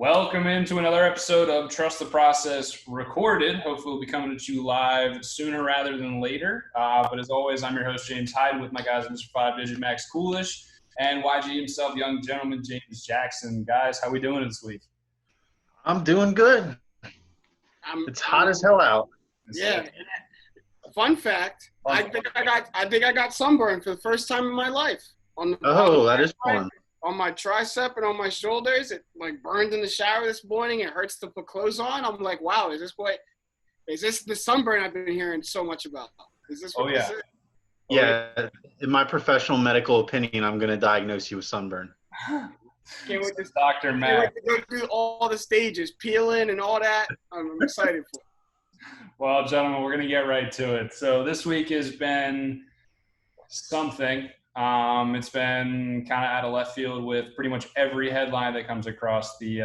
Welcome into another episode of Trust the Process Recorded. Hopefully we'll be coming to you live sooner rather than later. But as always, I'm your host, James Hyde, with my guys, Mr. Five Digit Max Coolish, and YG himself, young gentleman, James Jackson. Guys, how we doing this week? I'm doing good. It's hot as hell out. Yeah. Fun fact, I think I got sunburned for the first time in my life. That is fun. On my tricep and on my shoulders, it like burned in the shower this morning. It hurts to put clothes on. I'm like, wow, is this the sunburn I've been hearing so much about? Is this what this is? Yeah, in my professional medical opinion, I'm going to diagnose you with sunburn. Can't wait to Dr. Matt. go through all the stages, peeling and all that. I'm excited for it. Well, gentlemen, we're going to get right to it. So this week has been something. It's been kind of out of left field with pretty much every headline that comes across the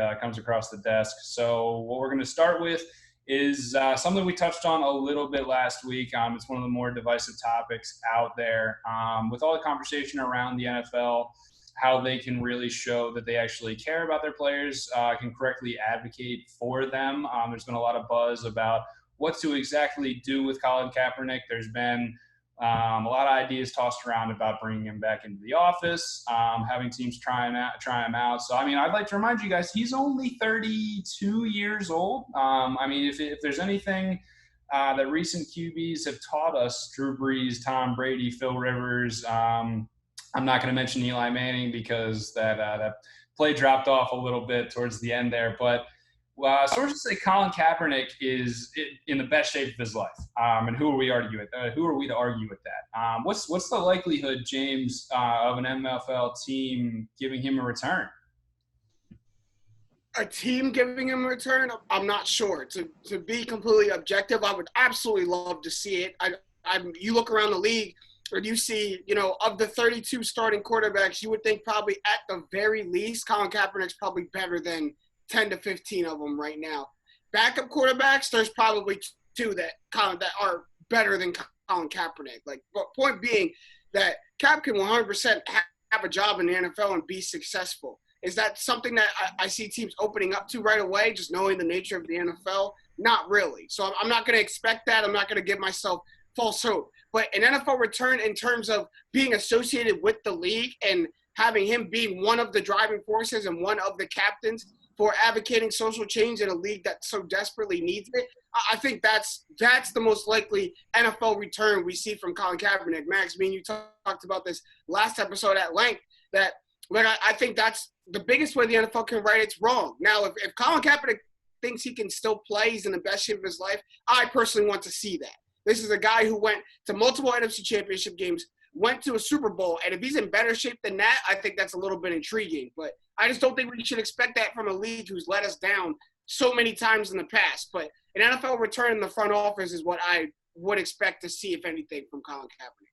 desk. So what we're going to start with is something we touched on a little bit last week. It's one of the more divisive topics out there. With all the conversation around the NFL, how they can really show that they actually care about their players, can correctly advocate for them. There's been a lot of buzz about what to exactly do with Colin Kaepernick. There's been a lot of ideas tossed around about bringing him back into the office, having teams try him out. So, I mean, I'd like to remind you guys, he's only 32 years old. I mean, if there's anything that recent QBs have taught us, Drew Brees, Tom Brady, Phil Rivers, I'm not going to mention Eli Manning because that play dropped off a little bit towards the end there. But sources say Colin Kaepernick is in the best shape of his life. And who are we to argue with that? What's the likelihood, James, of an NFL team giving him a return? A team giving him a return? I'm not sure. To be completely objective, I would absolutely love to see it. You look around the league, or you see, of the 32 starting quarterbacks, you would think probably at the very least, Colin Kaepernick's probably better than 10 to 15 of them right now. Backup quarterbacks, there's probably two that are better than Colin Kaepernick. But point being that Cap can 100% have a job in the NFL and be successful. Is that something that I see teams opening up to right away, just knowing the nature of the NFL? Not really. So I'm not going to expect that. I'm not going to give myself false hope. But an NFL return in terms of being associated with the league and having him being one of the driving forces and one of the captains for advocating social change in a league that so desperately needs it, I think that's the most likely NFL return we see from Colin Kaepernick. Max, me and you talked about this last episode at length, that I think that's the biggest way the NFL can right it's wrong. Now, if Colin Kaepernick thinks he can still play, he's in the best shape of his life, I personally want to see that. This is a guy who went to multiple NFC championship games, went to a Super Bowl, and if he's in better shape than that, I think that's a little bit intriguing. But I just don't think we should expect that from a league who's let us down so many times in the past. But an NFL return in the front office is what I would expect to see, if anything, from Colin Kaepernick.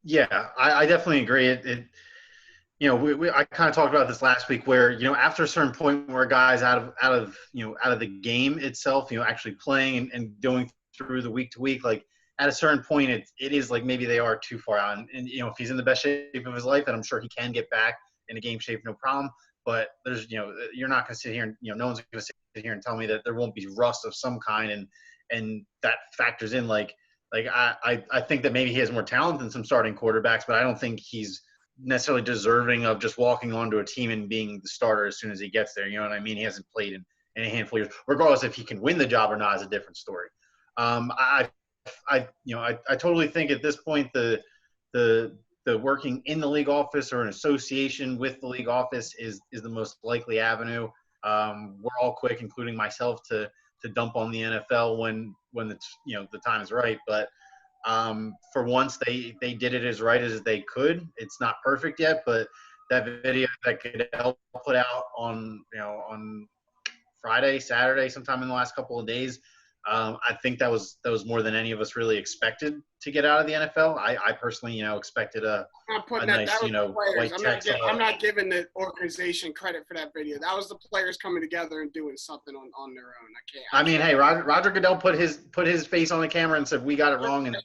Yeah, I definitely agree. I kind of talked about this last week, where after a certain point where a guy's out of the game itself, actually playing and going through the week to week, like at a certain point, it is like maybe they are too far out. And if he's in the best shape of his life, then I'm sure he can get back in a game shape, no problem. But there's, you're not going to sit here and, no one's going to sit here and tell me that there won't be rust of some kind. And that factors in, like I think that maybe he has more talent than some starting quarterbacks, but I don't think he's necessarily deserving of just walking onto a team and being the starter as soon as he gets there. You know what I mean? He hasn't played in a handful of years. Regardless if he can win the job or not is a different story. I totally think at this point the working in the league office or an association with the league office is the most likely avenue. We're all quick, including myself, to dump on the NFL when the time is right. But for once, they did it as right as they could. It's not perfect yet, but that video that Goodell put out on Friday, Saturday, sometime in the last couple of days, I think that was more than any of us really expected to get out of the NFL. I personally, expected a nice, white text. I'm not giving the organization credit for that video. That was the players coming together and doing something on their own. Hey, Roger Goodell put his face on the camera and said we got it wrong, and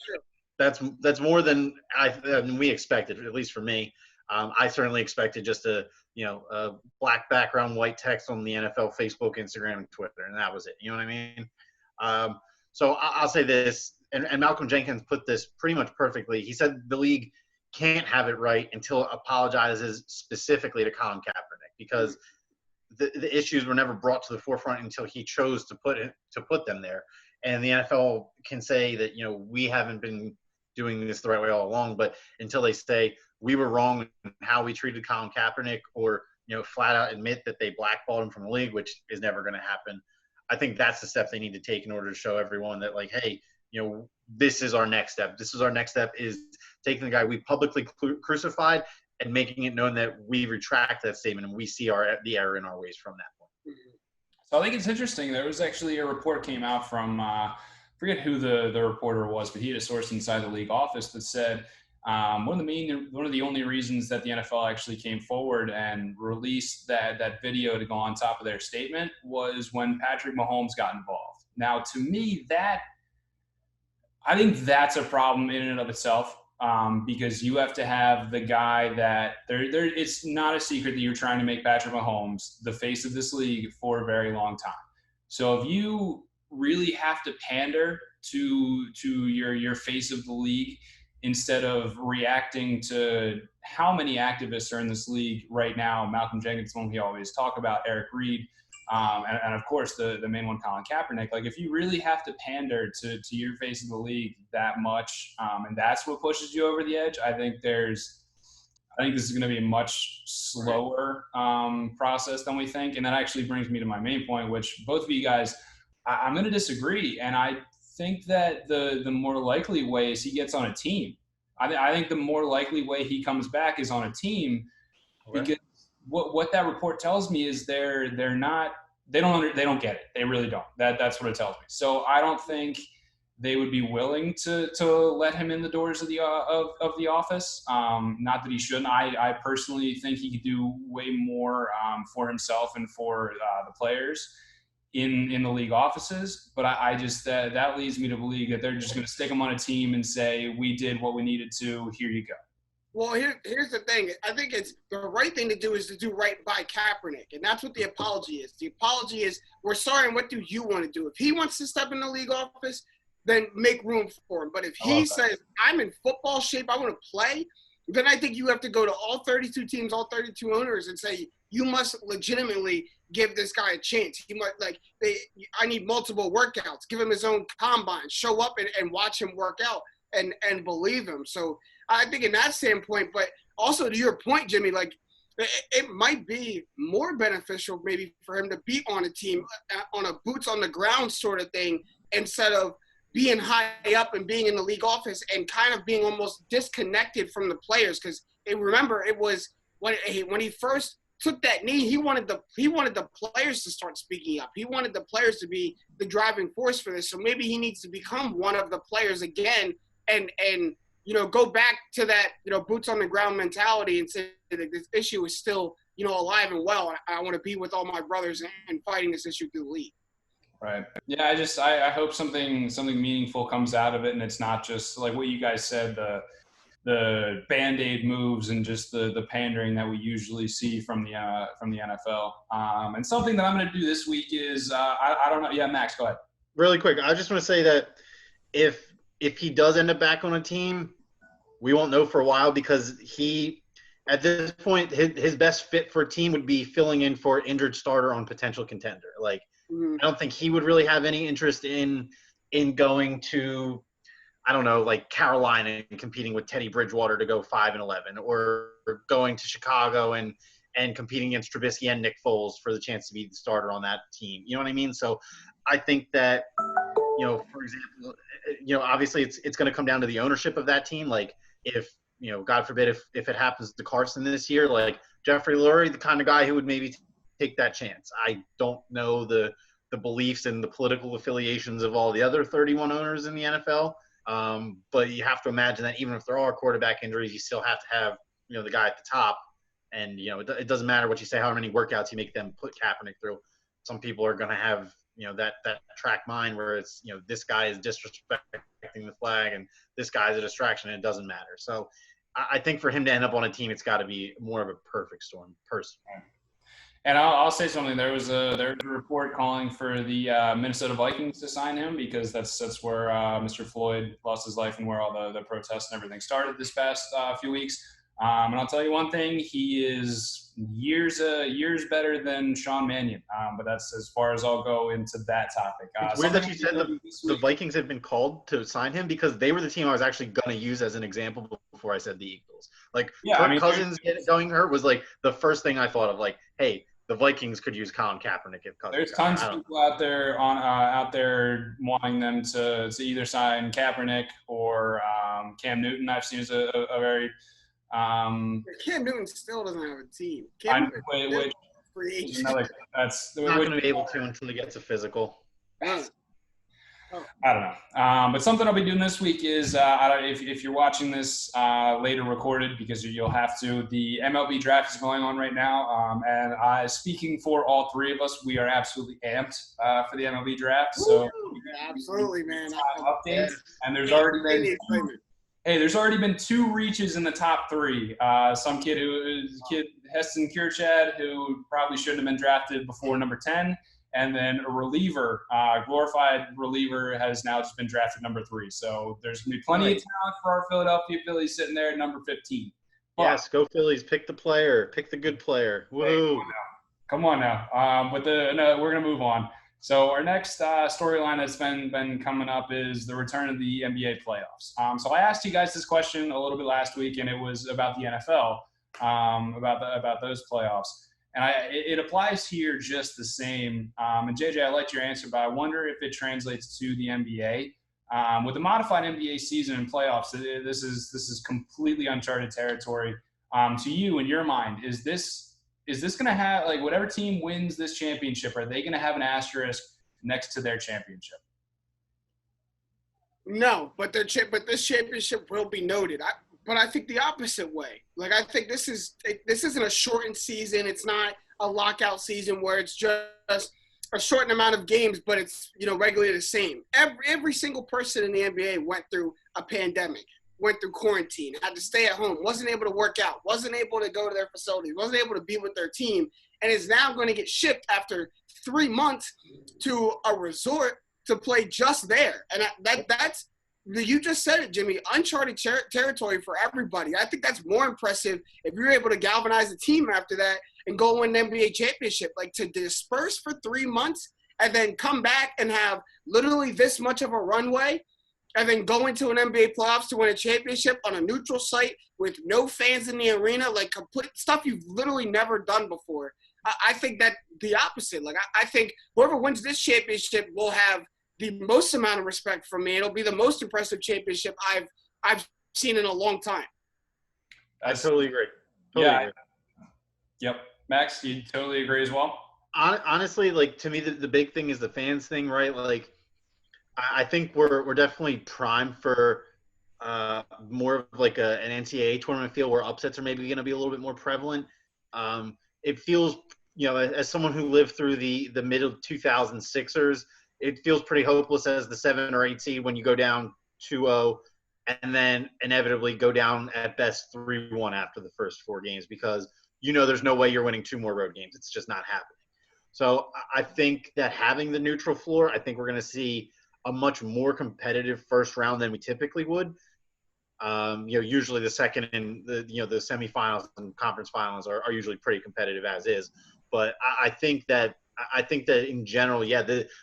that's more than we expected, at least for me. I certainly expected just a black background, white text on the NFL, Facebook, Instagram, and Twitter, and that was it. You know what I mean? So I'll say this, and Malcolm Jenkins put this pretty much perfectly. He said the league can't have it right until it apologizes specifically to Colin Kaepernick, because the issues were never brought to the forefront until he chose to put them there. And the NFL can say that, we haven't been doing this the right way all along, but until they say we were wrong in how we treated Colin Kaepernick, or, flat out admit that they blackballed him from the league, which is never going to happen, I think that's the step they need to take in order to show everyone that, like, hey, this is our next step. This is our next step, is taking the guy we publicly crucified and making it known that we retract that statement and we see the error in our ways from that point. So I think it's interesting. There was actually a report came out from forget who the reporter was, but he had a source inside the league office that said one of the only reasons that the NFL actually came forward and released that video to go on top of their statement was when Patrick Mahomes got involved. Now, to me, I think that's a problem in and of itself, because you have to have the guy that it's not a secret that you're trying to make Patrick Mahomes the face of this league for a very long time. So if you really have to pander to your face of the league instead of reacting to how many activists are in this league right now, Malcolm Jenkins, one we always talk about, Eric Reed, and of course the main one, Colin Kaepernick. Like, if you really have to pander to your face of the league that much, and that's what pushes you over the edge, I think this is going to be a much slower process than we think. And that actually brings me to my main point, which both of you guys, I'm going to disagree. And I think that the more likely way is he gets on a team. I think the more likely way he comes back is on a team, because what that report tells me is they don't get it. They really don't. That's what it tells me. So I don't think they would be willing to let him in the doors of the office. Not that he shouldn't. I personally think he could do way more for himself and for the players in the league offices. But I just that leads me to believe that they're just going to stick him on a team and say, we did what we needed to. Here you go. Well, here's the thing. I think it's the right thing to do is to do right by Kaepernick, and that's what the apology is. The apology is, we're sorry, and what do you want to do? If he wants to step in the league office, then make room for him. But if he says, I'm in football shape, I want to play, then I think you have to go to all 32 teams, all 32 owners, and say, you must legitimately give this guy a chance. He might I need multiple workouts. Give him his own combine. Show up and watch him work out and believe him. So I think in that standpoint, but also to your point, Jimmy, like, it might be more beneficial maybe for him to be on a team on a boots on the ground sort of thing, instead of being high up and being in the league office and kind of being almost disconnected from the players. Because remember, it was when he first took that knee, he wanted the players to start speaking up. He wanted the players to be the driving force for this. So maybe he needs to become one of the players again and go back to that, boots on the ground mentality and say that this issue is still, alive and well. I want to be with all my brothers and fighting this issue through the league. Right. Yeah. I hope something meaningful comes out of it. And it's not just like what you guys said, the Band-Aid moves and just the pandering that we usually see from the NFL. And something that I'm going to do this week is, I don't know. Yeah, Max, go ahead. Really quick. I just want to say that if he does end up back on a team, we won't know for a while, because at this point, his best fit for a team would be filling in for injured starter on potential contender. Like, I don't think he would really have any interest in going to, I don't know, like Carolina and competing with Teddy Bridgewater to go 5-11, or going to Chicago and competing against Trubisky and Nick Foles for the chance to be the starter on that team. You know what I mean? So I think that, for example, obviously it's going to come down to the ownership of that team. Like, if, God forbid, if it happens to Carson this year, like Jeffrey Lurie, the kind of guy who would maybe take that chance. I don't know the beliefs and the political affiliations of all the other 31 owners in the NFL. But you have to imagine that even if there are quarterback injuries, you still have to have, the guy at the top. And, it doesn't matter what you say, how many workouts you make them put Kaepernick through. Some people are going to have, that track mind where it's, this guy is disrespecting the flag and this guy's a distraction, and it doesn't matter. So I think for him to end up on a team, it's got to be more of a perfect storm person. And I'll say something. There's a report calling for the Minnesota Vikings to sign him because that's where Mr. Floyd lost his life and where all the protests and everything started this past few weeks. And I'll tell you one thing: he is years better than Sean Mannion. But that's as far as I'll go into that topic. It's weird that you said the Vikings had been called to sign him because they were the team I was actually going to use as an example before I said the Eagles. Like Kirk Cousins going hurt was like the first thing I thought of. Like, hey, the Vikings could use Colin Kaepernick if Cousins. There's tons of people out there wanting them to either sign Kaepernick or Cam Newton. I've seen as a very Cam Newton still doesn't have a team. That's not going to be able to until he gets a physical. I don't know. But something I'll be doing this week is, if you're watching this later recorded, because you'll have to, the MLB draft is going on right now. And speaking for all three of us, we are absolutely amped for the MLB draft. So absolutely, man. Updates. And there's already been 2 reaches in the top 3. Some kid Heston Kjerstad, who probably shouldn't have been drafted before number 10. And then a reliever, glorified reliever, has now just been drafted number 3. So there's going to be plenty of talent for our Philadelphia Phillies sitting there at number 15. But, yes, go Phillies. Pick the player. Pick the good player. Woo. Hey, come on now. But we're going to move on. So our next storyline that's been coming up is the return of the NBA playoffs. So I asked you guys this question a little bit last week, and it was about the NFL, about those playoffs. And it applies here just the same. And JJ, I liked your answer, but I wonder if it translates to the NBA. With the modified NBA season and playoffs, this is completely uncharted territory. To you, in your mind, is this going to have, like, whatever team wins this championship, are they going to have an asterisk next to their championship? No, but this championship will be noted. But I think the opposite way. Like, I think this isn't a shortened season. It's not a lockout season where it's just a shortened amount of games, but it's, regularly the same. Every single person in the NBA went through a pandemic, went through quarantine, had to stay at home, wasn't able to work out, wasn't able to go to their facilities, wasn't able to be with their team, and is now going to get shipped after 3 months to a resort to play just there. And that's – you just said it, Jimmy, uncharted territory for everybody. I think that's more impressive if you're able to galvanize a team after that and go win an NBA championship. Like, to disperse for 3 months and then come back and have literally this much of a runway and then go into an NBA playoffs to win a championship on a neutral site with no fans in the arena, like complete stuff you've literally never done before. I think that the opposite. Like, I think whoever wins this championship will have the most amount of respect from me. It'll be the most impressive championship I've seen in a long time. I totally agree. Yep. Max, you totally agree as well? Honestly, like, to me, the big thing is the fans thing, right? Like, I think we're definitely primed for more of like an NCAA tournament feel where upsets are maybe going to be a little bit more prevalent. It feels, as someone who lived through the mid of 2006ers, it feels pretty hopeless as the 7 or 8 seed when you go down 2-0 and then inevitably go down at best 3-1 after the first 4 games because there's no way you're winning 2 more road games. It's just not happening. So I think that having the neutral floor, I think we're going to see a much more competitive first round than we typically would. Usually the second and the semifinals and conference finals are usually pretty competitive as is. But I think that in general,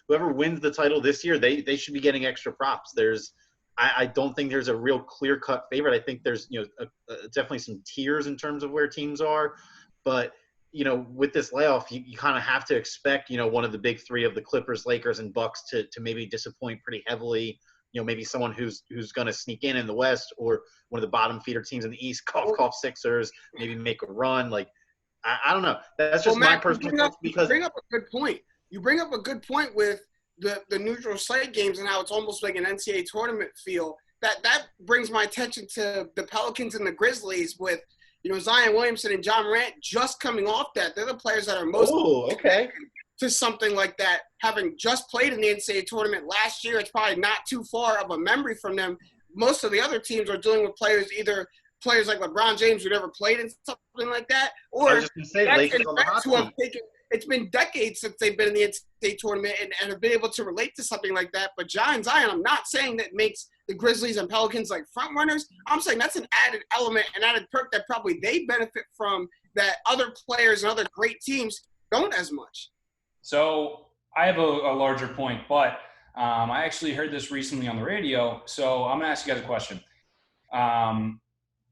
whoever wins the title this year, they should be getting extra props. I don't think there's a real clear-cut favorite. I think there's definitely some tiers in terms of where teams are, but with this layoff, you kind of have to expect one of the big 3 of the Clippers, Lakers, and Bucks to maybe disappoint pretty heavily. Maybe someone who's going to sneak in the West, or one of the bottom feeder teams in the East, cough Sixers, maybe make a run. Like, I don't know. That's just my personal thoughts. Because you bring up a good point. You bring up a good point with the neutral site games and how it's almost like an NCAA tournament feel. That brings my attention to the Pelicans and the Grizzlies with Zion Williamson and John Morant just coming off that. They're the players that are most to something like that. Having just played in the NCAA tournament last year, it's probably not too far of a memory from them. Most of the other teams are dealing with players either players like LeBron James who never played in something like that, I or was just going to say, Lakers on the hot who have seat. taken. It's been decades since they've been in the NCAA tournament and have been able to relate to something like that. But Zion, I'm not saying that makes the Grizzlies and Pelicans like front runners. I'm saying that's an added element, an added perk that probably they benefit from that other players and other great teams don't as much. So I have a larger point, but I actually heard this recently on the radio. So I'm going to ask you guys a question.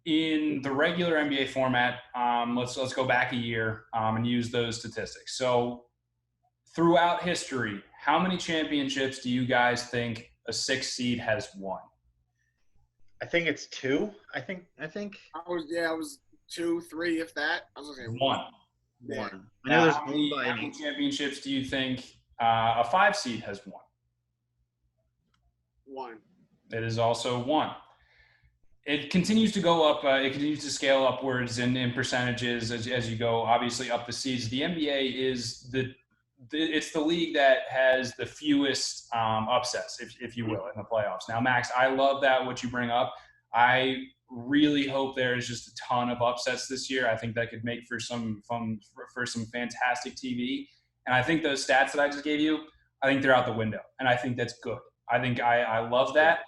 In the regular NBA format, let's go back a year and use those statistics. So throughout history, how many championships do you guys think a 6 seed has won? I think it's 2. I think. I was 2, 3, if that. I was gonna say 1. Yeah. 1. I know there's one by how many championships do you think a 5 seed has won? 1. It is also 1. It continues to go up. It continues to scale upwards in percentages as you go, obviously, up the seeds. The NBA is it's the league that has the fewest upsets, if you will, in the playoffs. Now, Max, I love that what you bring up. I really hope there is just a ton of upsets this year. I think that could make for some fantastic TV. And I think those stats that I just gave you, I think they're out the window, and I think that's good. I think I love that.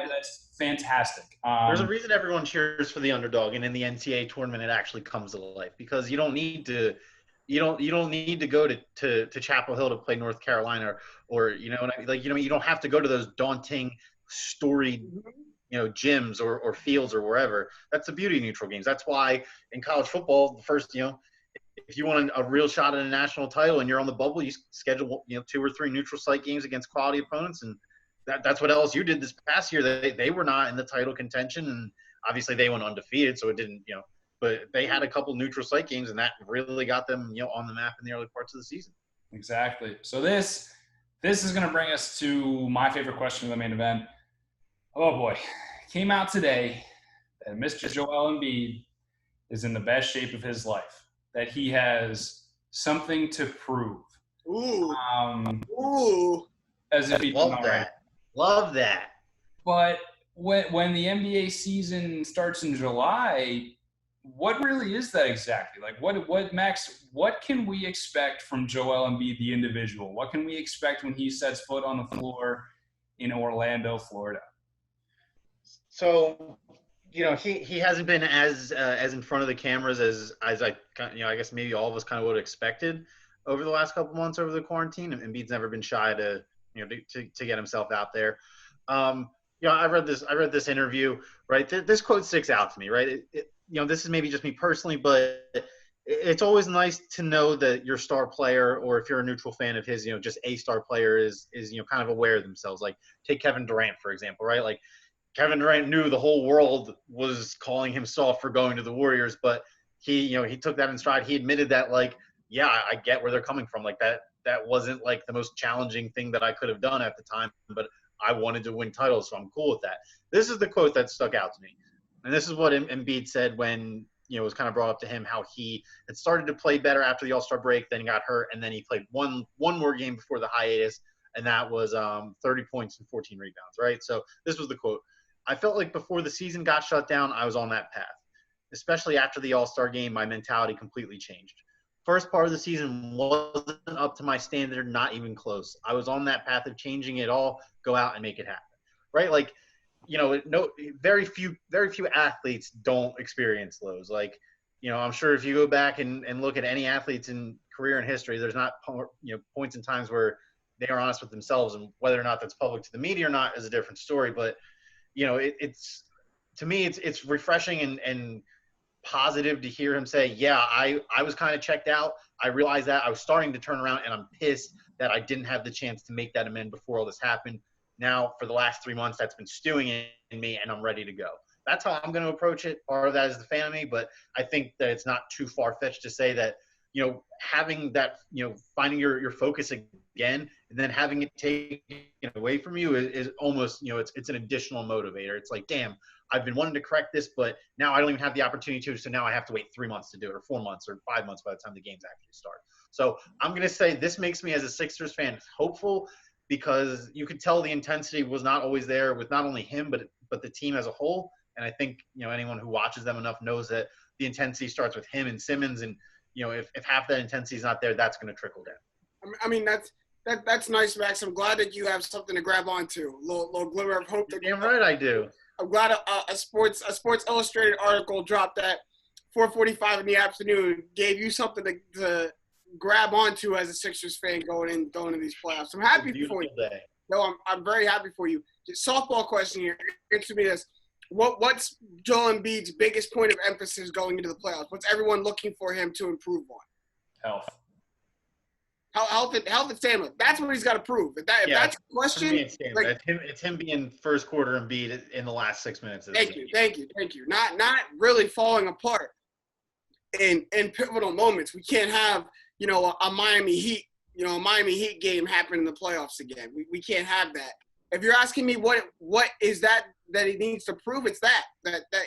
That's fantastic. There's a reason everyone cheers for the underdog, and in the NCAA tournament, it actually comes to life because you don't need to go to Chapel Hill to play North Carolina, or you don't have to go to those daunting, storied, gyms or fields or wherever. That's the beauty of neutral games. That's why in college football, the first, if you want a real shot at a national title and you're on the bubble, you schedule 2 or 3 neutral site games against quality opponents, and that's what LSU did this past year. They were not in the title contention, and obviously they went undefeated, so it didn't but they had a couple neutral site games, and that really got them on the map in the early parts of the season. Exactly. So this is going to bring us to my favorite question of the main event. Oh boy, came out today that Mr. Joel Embiid is in the best shape of his life, that he has something to prove. Ooh. As if he Love that. But when the NBA season starts in July, what really is that exactly? Like, what Max? What can we expect from Joel Embiid, the individual? What can we expect when he sets foot on the floor in Orlando, Florida? So, he hasn't been as in front of the cameras as I guess maybe all of us kind of would have expected over the last couple months over the quarantine. And Embiid's never been shy to get himself out there. I read this interview, right? This quote sticks out to me, right? This is maybe just me personally, but it's always nice to know that your star player, or if you're a neutral fan of his, just a star player is kind of aware of themselves. Like take Kevin Durant, for example, right? Like Kevin Durant knew the whole world was calling him soft for going to the Warriors, but he took that in stride. He admitted that, like, yeah, I get where they're coming from. Like that wasn't like the most challenging thing that I could have done at the time, but I wanted to win titles, so I'm cool with that. This is the quote that stuck out to me. And this is what Embiid said when, it was kind of brought up to him how he had started to play better after the All-Star break, then he got hurt, and then he played one more game before the hiatus, and that was 30 points and 14 rebounds, right? So this was the quote. I felt like before the season got shut down, I was on that path. Especially after the All-Star game, my mentality completely changed. First part of the season wasn't up to my standard, not even close. I was on that path of changing it all, go out and make it happen, right? Like, very few athletes don't experience lows. Like, I'm sure if you go back and look at any athletes in career and history, there's not, points in times where they are honest with themselves, and whether or not that's public to the media or not is a different story. But, it's to me, it's refreshing and positive to hear him say, yeah, I was kind of checked out. I realized that I was starting to turn around, and I'm pissed that I didn't have the chance to make that amend before all this happened. Now, for the last 3 months, that's been stewing in me, and I'm ready to go. That's how I'm going to approach it. Part of that is the fan of me, but I think that it's not too far-fetched to say that, having that, finding your focus again and then having it taken away from you is almost, it's an additional motivator. It's like, damn, I've been wanting to correct this, but now I don't even have the opportunity to, so now I have to wait 3 months to do it, or 4 months, or 5 months by the time the games actually start. So I'm going to say this makes me, as a Sixers fan, hopeful. because you could tell the intensity was not always there with not only him, but the team as a whole. And I think, anyone who watches them enough knows that the intensity starts with him and Simmons. And, if half that intensity is not there, that's going to trickle down. I mean, that's nice, Max. I'm glad that you have something to grab onto. A little glimmer of hope. Damn right I do. I'm glad a Sports Illustrated article dropped at 4:45 in the afternoon, gave you something to grab onto as a Sixers fan going into these playoffs. I'm happy for you. Day. No, I'm very happy for you. Just softball question here. Answer me this. What's Joel Embiid's biggest point of emphasis going into the playoffs? What's everyone looking for him to improve on? Health. Health and stamina. That's what he's got to prove. If that's the question, it's him being first quarter Embiid in the last 6 minutes. Thank you. Not really falling apart in pivotal moments. We can't have a Miami Heat game happen in the playoffs again. We can't have that. If you're asking me what is that he needs to prove, it's that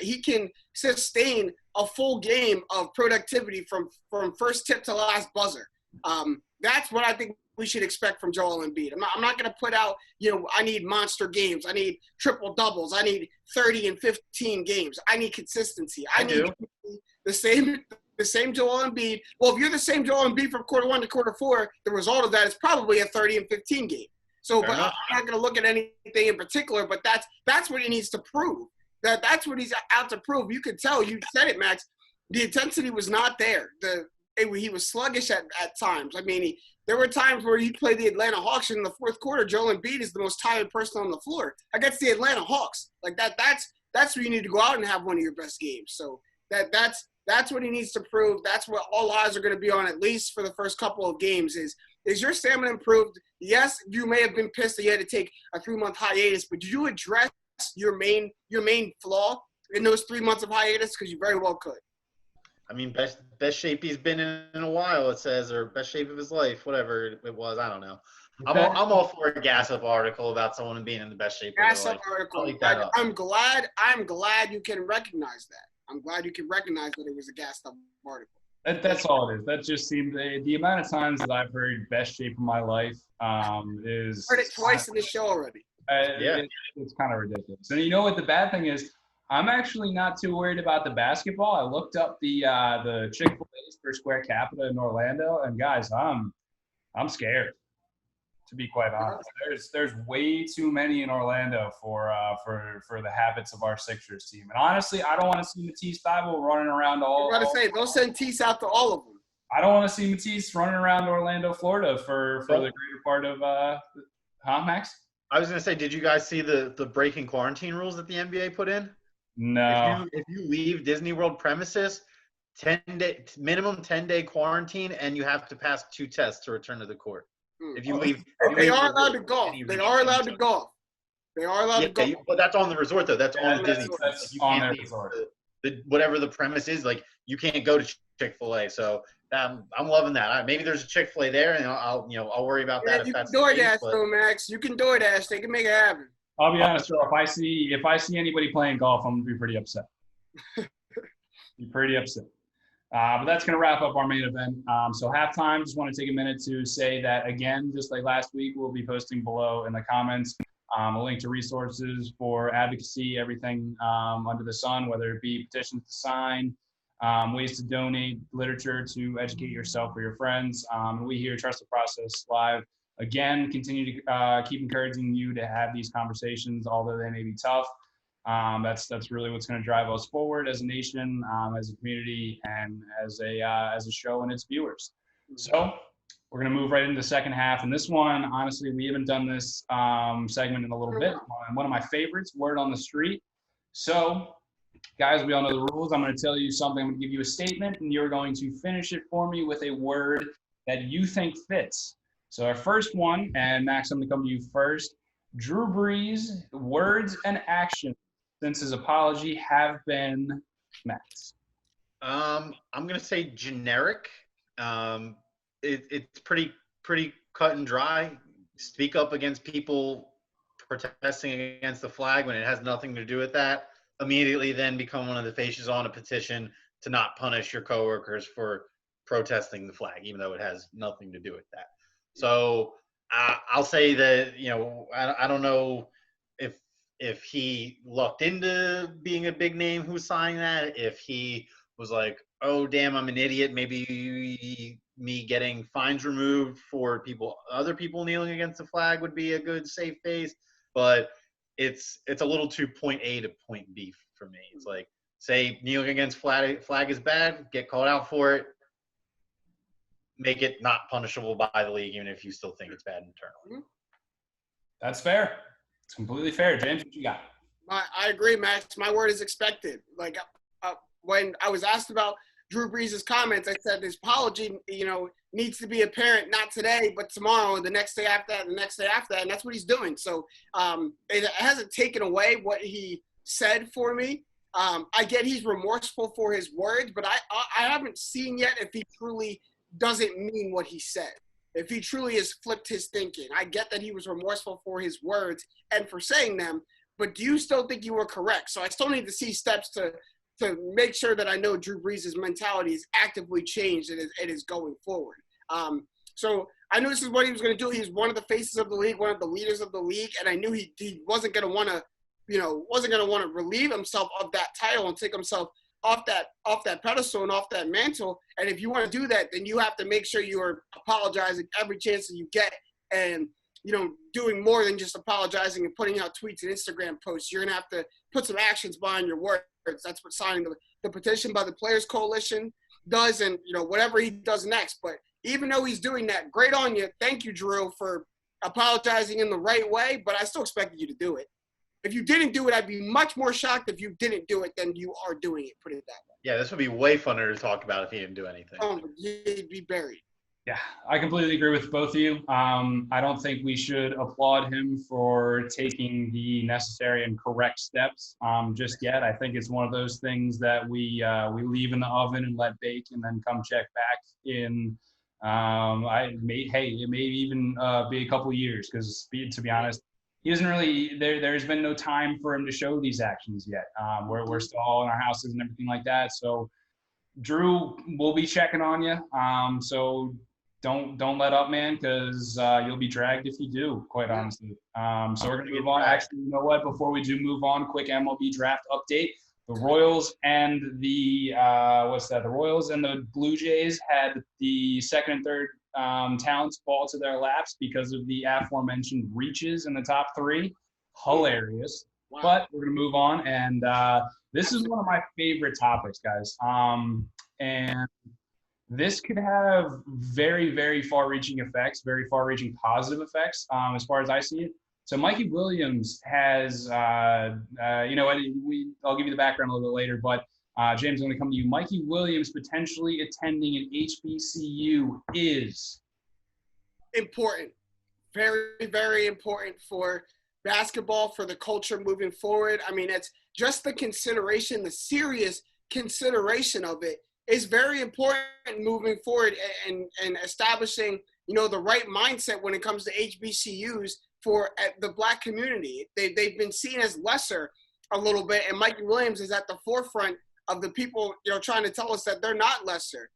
he can sustain a full game of productivity from first tip to last buzzer. That's what I think we should expect from Joel Embiid. I'm not going to put out, I need monster games. I need triple doubles. I need 30 and 15 games. I need consistency. I need the same Joel Embiid. Well, if you're the same Joel Embiid from quarter 1 to quarter 4, the result of that is probably a 30 and 15 game. So, but I'm not going to look at anything in particular, but that's what he needs to prove. That's what he's out to prove. You could tell, you said it, Max, the intensity was not there. He was sluggish at times. I mean, there were times where he played the Atlanta Hawks in the fourth quarter. Joel Embiid is the most tired person on the floor against the Atlanta Hawks. Like that's where you need to go out and have one of your best games. So that's what he needs to prove. That's what all eyes are going to be on, at least for the first couple of games, is your stamina improved? Yes, you may have been pissed that you had to take a 3-month hiatus, but did you address your main flaw in those 3 months of hiatus? Because you very well could. I mean, best shape he's been in a while, it says, or best shape of his life, whatever it was. I don't know. I'm all for a gas-up article about someone being in the best shape of their life. Gas-up article. I'm glad you can recognize that. I'm glad you can recognize that it was a gassed-up article. That's all it is. That just seemed the amount of times that I've heard best shape of my life is. Heard it twice in the show already. It's kind of ridiculous. And you know what the bad thing is? I'm actually not too worried about the basketball. I looked up the Chick-fil-A's per square capita in Orlando, and guys, I'm scared, to be quite honest. There's way too many in Orlando for the habits of our Sixers team. And honestly, I don't want to see Matisse Thybulle running around they'll send Tease out to all of them. I don't want to see Matisse running around Orlando, Florida for the greater part of Max? I was going to say, did you guys see the breaking quarantine rules that the NBA put in? No. If you leave Disney World premises, minimum 10-day quarantine, and you have to pass 2 tests to return to the court. If you leave, they are allowed to golf. They are allowed to golf. But that's on the resort, though. That's on the Disney. That's on their resort. Whatever the premise is, like, you can't go to Chick-fil-A. So I'm loving that. Maybe there's a Chick-fil-A there, and I'll worry about that. You can DoorDash, though, Max. You can DoorDash. They can make it happen. I'll be honest, Joe. If I see anybody playing golf, I'm gonna be pretty upset. But that's gonna wrap up our main event. So halftime. Just want to take a minute to say that again, just like last week, we'll be posting below in the comments a link to resources for advocacy, everything under the sun, whether it be petitions to sign, ways to donate, literature to educate yourself or your friends. We here, Trust the Process Live. Again, continue to keep encouraging you to have these conversations, although they may be tough. That's really what's going to drive us forward as a nation, as a community, and as a show and its viewers. So we're going to move right into the second half. And this one, honestly, we haven't done this segment in a little bit. One of my favorites, word on the street. So, guys, we all know the rules. I'm going to tell you something. I'm going to give you a statement, and you're going to finish it for me with a word that you think fits. So our first one, and Max, I'm going to come to you first. Drew Brees, words and actions since his apology have been Max. I'm going to say generic. It's pretty cut and dry. Speak up against people protesting against the flag when it has nothing to do with that. Immediately then become one of the faces on a petition to not punish your coworkers for protesting the flag, even though it has nothing to do with that. So I'll say that, I don't know if he lucked into being a big name who's signing that, if he was like, oh, damn, I'm an idiot. Maybe me getting fines removed for other people kneeling against the flag would be a good safe base. But it's a little too point A to point B for me. It's like, say kneeling against flag is bad, get called out for it, make it not punishable by the league, even if you still think it's bad internally. That's fair. It's completely fair. James, what you got? I agree, Max. My word is expected. Like when I was asked about Drew Brees' comments, I said his apology, needs to be apparent not today, but tomorrow, and the next day after that, and the next day after that, and that's what he's doing. So it hasn't taken away what he said for me. I get he's remorseful for his words, but I haven't seen yet if he truly doesn't mean what he said. If he truly has flipped his thinking. I get that he was remorseful for his words and for saying them, but do you still think you were correct? So I still need to see steps to make sure that I know Drew Brees' mentality is actively changed and it is going forward. So I knew this is what he was going to do. He's one of the faces of the league, one of the leaders of the league, and I knew he wasn't going to want to, relieve himself of that title and take himself off that pedestal and off that mantle. And if you want to do that, then you have to make sure you are apologizing every chance that you get, and doing more than just apologizing and putting out tweets and Instagram posts. You're gonna have to put some actions behind your words. That's what signing the petition by the Players Coalition does, and whatever he does next. But even though he's doing that, great on you. Thank you, Drew, for apologizing in the right way. But I still expected you to do it. If you didn't do it, I'd be much more shocked if you didn't do it than you are doing it, put it that way. Yeah, this would be way funner to talk about if he didn't do anything. Oh, he'd be buried. Yeah, I completely agree with both of you. I don't think we should applaud him for taking the necessary and correct steps just yet. I think it's one of those things that we leave in the oven and let bake, and then come check back in. It may even be a couple of years, because to be honest, he doesn't really. There's been no time for him to show these actions yet. We're still all in our houses and everything like that. So, Drew, we'll be checking on you. So don't let up, man, because you'll be dragged if you do, quite honestly. So we're going to move on. Actually, you know what? Before we do move on, quick MLB draft update. The Royals and the Royals and the Blue Jays had the second and third talents fall to their laps because of the aforementioned reaches in the top three. Hilarious. Wow. But we're going to move on. And this is one of my favorite topics, guys. And this could have very, very far-reaching effects, very far-reaching positive effects as far as I see it. So Mikey Williams has, I'll give you the background a little bit later, but James, I'm going to come to you. Mikey Williams potentially attending an HBCU is important. Very, very important for basketball, for the culture moving forward. I mean, it's just the consideration, the serious consideration of it is very important moving forward, and establishing, the right mindset when it comes to HBCUs for the Black community. They've been seen as lesser a little bit, and Mikey Williams is at the forefront of the people, trying to tell us that they're not lesser.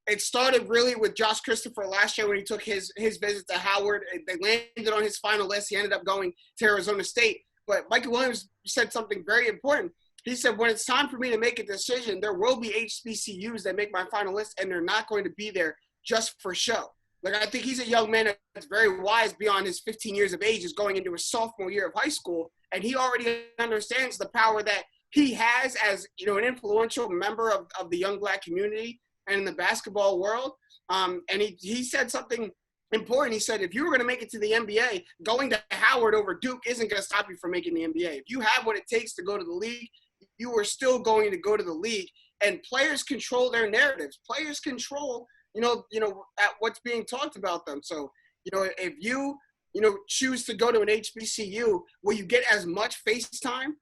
It started really with Josh Christopher last year when he took his visit to Howard. They landed on his final list. He ended up going to Arizona State. But Mikey Williams said something very important. He said, when it's time for me to make a decision, there will be HBCUs that make my final list, and they're not going to be there just for show. Like, I think he's a young man that's very wise beyond his 15 years of age, is going into his sophomore year of high school, and he already understands the power that he has as, an influential member of the young Black community and in the basketball world. And he said something important. He said, if you were going to make it to the NBA, going to Howard over Duke isn't going to stop you from making the NBA. If you have what it takes to go to the league, you are still going to go to the league. And players control their narratives. Players control, at what's being talked about them. So, if you, choose to go to an HBCU, will you get as much face time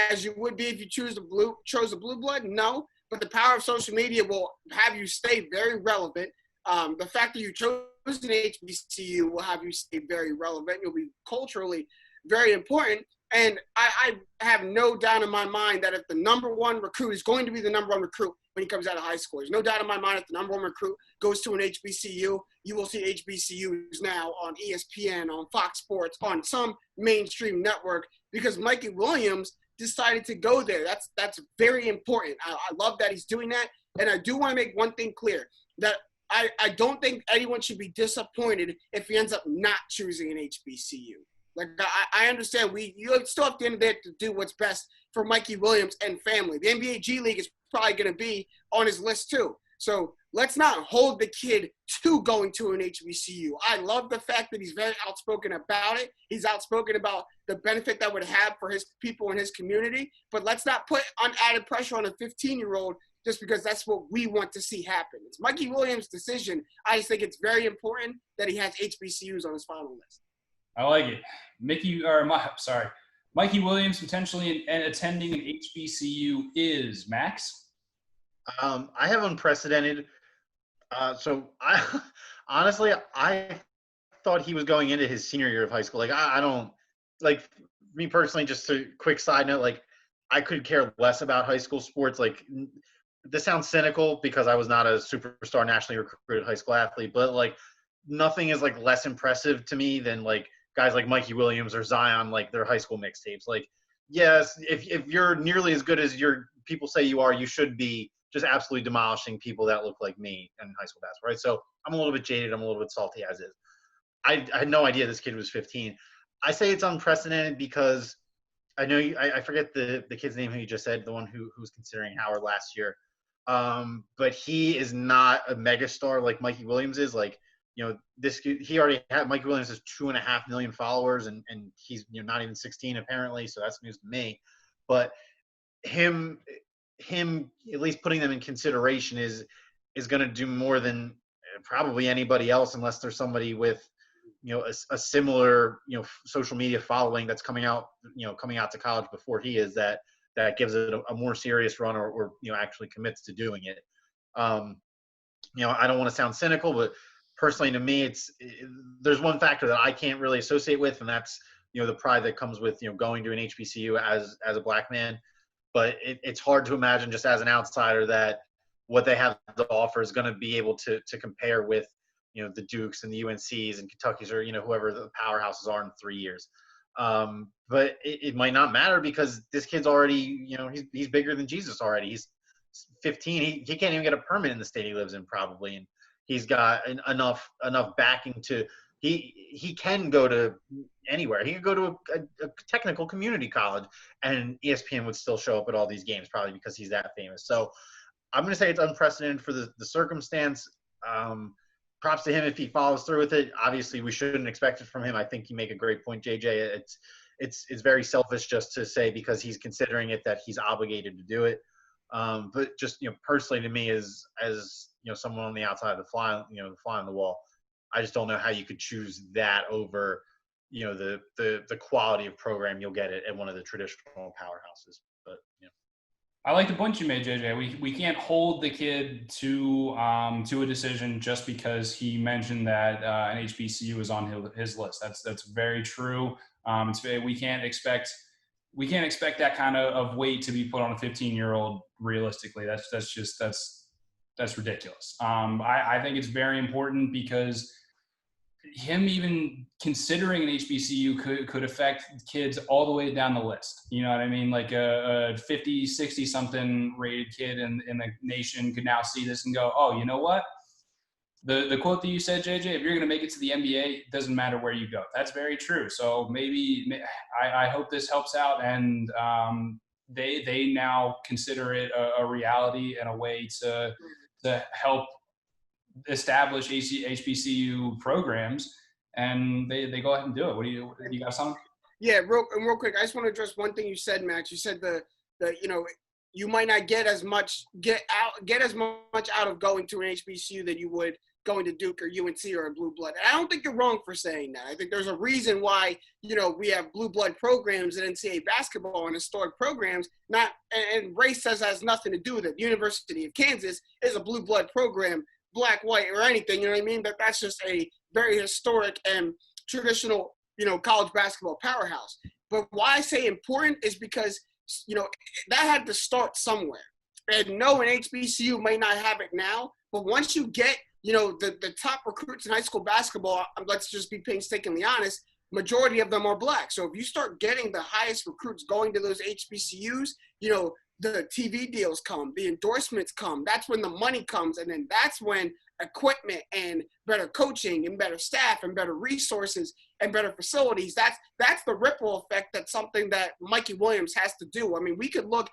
as you would be if you chose the blue blood? No. But the power of social media will have you stay very relevant. The fact that you chose an HBCU will have you stay very relevant. You'll be culturally very important. And I have no doubt in my mind that if the number one recruit is going to be the number one recruit when he comes out of high school, there's no doubt in my mind if the number one recruit goes to an HBCU, you will see HBCUs now on ESPN, on Fox Sports, on some mainstream network, because Mikey Williams decided to go there. That's very important. I love that he's doing that. And I do want to make one thing clear, that I don't think anyone should be disappointed if he ends up not choosing an HBCU. Like, I understand you still have to end of the day to do what's best for Mikey Williams and family. The NBA G League is probably going to be on his list too. So let's not hold the kid to going to an HBCU. I love the fact that he's very outspoken about it. He's outspoken about the benefit that would have for his people in his community. But let's not put added pressure on a 15-year-old just because that's what we want to see happen. It's Mikey Williams' decision. I just think it's very important that he has HBCUs on his final list. I like it. Mikey Williams potentially attending an HBCU is Max. I have unprecedented. So I honestly, I thought he was going into his senior year of high school. Like, I don't, like, me personally, just a quick side note, like, I could care less about high school sports. Like, this sounds cynical because I was not a superstar nationally recruited high school athlete, but like, nothing is like less impressive to me than like guys like Mikey Williams or Zion, like their high school mixtapes. Like, yes, if you're nearly as good as your people say you are, you should be just absolutely demolishing people that look like me in high school basketball, right? So I'm a little bit jaded. I'm a little bit salty as is. I had no idea this kid was 15. I say it's unprecedented because I know I forget the kid's name who you just said, the one who was considering Howard last year. But he is not a megastar like Mikey Williams is. Like, you know, Mikey Williams has 2.5 million followers, and he's, you know, not even 16 apparently, so that's news to me. But him at least putting them in consideration is going to do more than probably anybody else, unless there's somebody with, you know, a similar, you know, social media following that's coming out to college before he is, that gives it a more serious run or you know, actually commits to doing it. You know, I don't want to sound cynical, but personally to me, there's one factor that I can't really associate with, and that's, you know, the pride that comes with, you know, going to an HBCU as a black man. But it's hard to imagine, just as an outsider, that what they have to offer is going to be able to compare with, you know, the Dukes and the UNCs and Kentuckys, or, you know, whoever the powerhouses are in 3 years. But it might not matter because this kid's already, you know, he's bigger than Jesus already. He's 15. He can't even get a permit in the state he lives in probably, and he's got enough backing to he can go to anywhere. He could go to a technical community college, and ESPN would still show up at all these games probably because he's that famous. So I'm going to say it's unprecedented for the circumstance. Props to him if he follows through with it. Obviously, we shouldn't expect it from him. I think you make a great point, JJ. It's very selfish just to say because he's considering it that he's obligated to do it. But just, you know, personally to me, as you know, someone on the outside of the fly on the wall, I just don't know how you could choose that over, you know, the quality of program you'll get at one of the traditional powerhouses. But, you know. I like the point you made, JJ. We can't hold the kid to a decision just because he mentioned that an HBCU is on his list. That's very true. We can't expect that kind of weight to be put on a 15-year-old realistically. That's ridiculous. I think it's very important because him even considering an HBCU could affect kids all the way down the list. You know what I mean? Like a 50, 60 something rated kid in the nation could now see this and go, oh, you know what? The quote that you said, JJ, if you're going to make it to the NBA, it doesn't matter where you go. That's very true. So maybe I hope this helps out, and they now consider it a reality and a way to help establish HBCU programs, and they go ahead and do it. What do you got something? Yeah, real quick. I just want to address one thing you said, Max. You said the you know, you might not get as much out of going to an HBCU than you would going to Duke or UNC or a blue blood. And I don't think you're wrong for saying that. I think there's a reason why, you know, we have blue blood programs in NCAA basketball and historic programs. And race has nothing to do with it. The University of Kansas is a blue blood program, black, white, or anything. You know what I mean? But that's just a very historic and traditional, you know, college basketball powerhouse. But why I say important is because, that had to start somewhere. And no, an HBCU may not have it now, but once you get, the top recruits in high school basketball, let's just be painstakingly honest, majority of them are black. So if you start getting the highest recruits going to those HBCUs, the TV deals come, the endorsements come. That's when the money comes. And then that's when equipment and better coaching and better staff and better resources and better facilities, that's the ripple effect. That's something that Mikey Williams has to do. I mean, we could look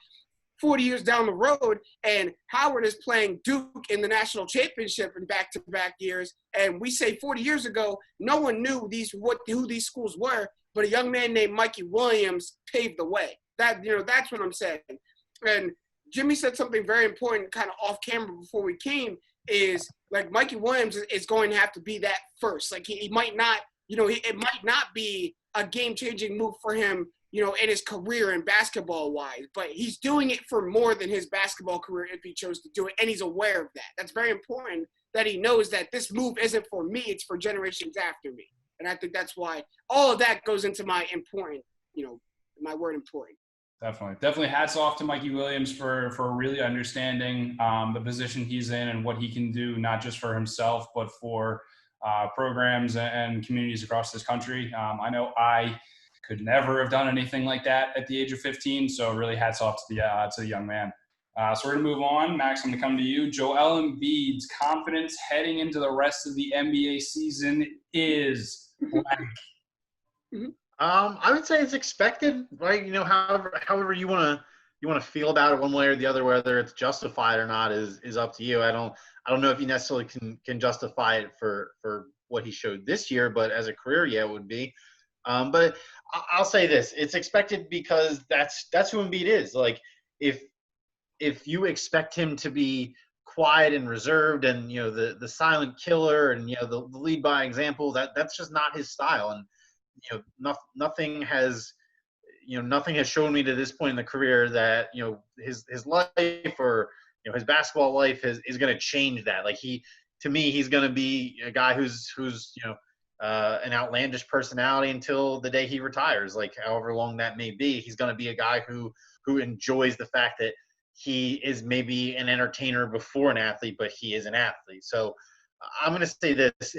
40 years down the road and Howard is playing Duke in the national championship in back-to-back years. And we say 40 years ago, no one knew who these schools were, but a young man named Mikey Williams paved the way. That's what I'm saying. And Jimmy said something very important kind of off camera before we came is like Mikey Williams is going to have to be that first. Like he might not, it might not be a game-changing move for him, in his career and basketball-wise, but he's doing it for more than his basketball career if he chose to do it, and he's aware of that. That's very important that he knows that this move isn't for me, it's for generations after me. And I think that's why all of that goes into my important, my word important. Definitely hats off to Mikey Williams for really understanding the position he's in and what he can do, not just for himself, but for programs and communities across this country. I know I could never have done anything like that at the age of 15, so really hats off to the young man. So we're going to move on. Max, I'm going to come to you. Joel Embiid's confidence heading into the rest of the NBA season is blank. Mm-hmm. I would say it's expected, right? However you want to feel about it one way or the other, whether it's justified or not is up to you. I don't know if you necessarily can justify it for what he showed this year, but as a career, yeah, it would be. But I'll say this: it's expected because that's who Embiid is. Like if you expect him to be quiet and reserved and the silent killer and the lead by example, that's just not his style. And nothing has shown me to this point in the career that his life or his basketball life is going to change that. Like to me he's going to be a guy who's an outlandish personality until the day he retires, like however long that may be. He's going to be a guy who enjoys the fact that he is maybe an entertainer before an athlete, but he is an athlete. So I'm going to say this,